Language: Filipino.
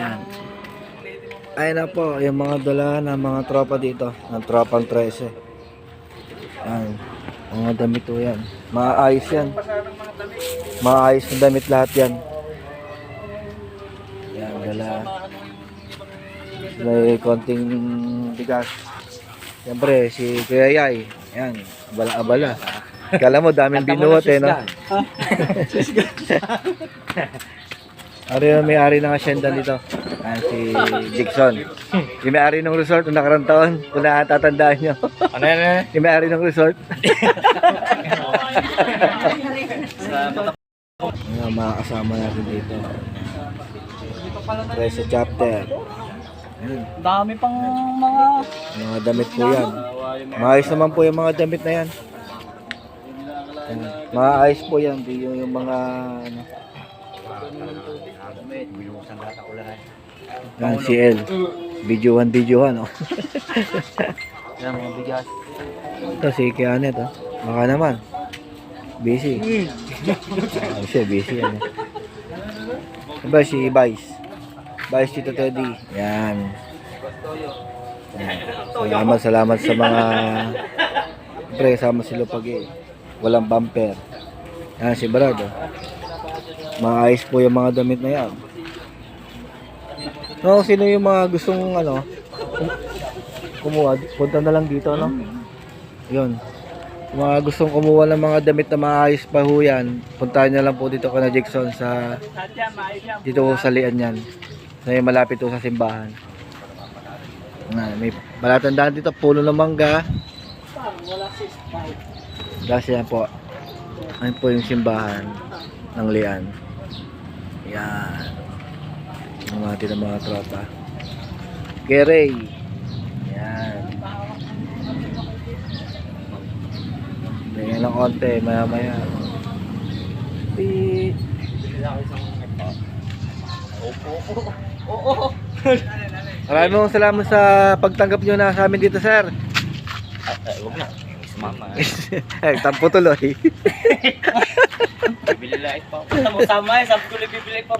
Yan. Ayun na po, yung mga dala ng mga tropa dito, ng tropang 13. Yan. Mga damit po yan. Maayos yan. Maayos na damit lahat yan. Yan, dala. May konting bigas. Siyempre, si Kuya Yay. Yan, abala-abala. Kala mo, daming binuhat eh, no? Ano yung may-ari ng asyenda dito? Yan, si Dixon. Yung may-ari ng resort ng nakarang taon, kung natatandaan nyo. Ano yan? Yung may-ari ng resort. Yung mga kasama natin dito. 13 chapter. Ayun. Dami pang mga... Mga damit po yan. Maayos naman po yung mga damit na yan. Yan. Maayos po yan. Di yung mga... Ano. Yan si El. Videohan. Oh. Yan mga bigas. Ito si Kianet. Oh. Baka naman. Busy. Ay siya, busy yan. Diba si Vice? Vice Tito Teddy. Yan. Salamat sa mga pre, sama si Lupagi. Walang bumper. Yan si Brad. Oh. Maayos po yung mga damit na yan. No, sino yung mga gustong ano kumuha, punta na lang dito, no? Yun. Yung mga gustong kumuha ng mga damit na maayos pa ho yan, puntahan nyo lang po dito kana Jackson sa dito ho sa Lian yan. May malapit ho sa simbahan. May malatandaan dito, puno ng mangga. Kasi yan po. Ayun po yung simbahan ng Lian. Yan. Ang natin ng mga tropa. Geray. Yan. Tingnan lang konti, maya. Beep. Oo. Maraming salamat sa pagtanggap nyo na sa amin dito, sir. Huwag na. Sumama. Ay, tampo tuloy. Bibili light pa. Sama-sama eh. Sabi ko na bibili pa.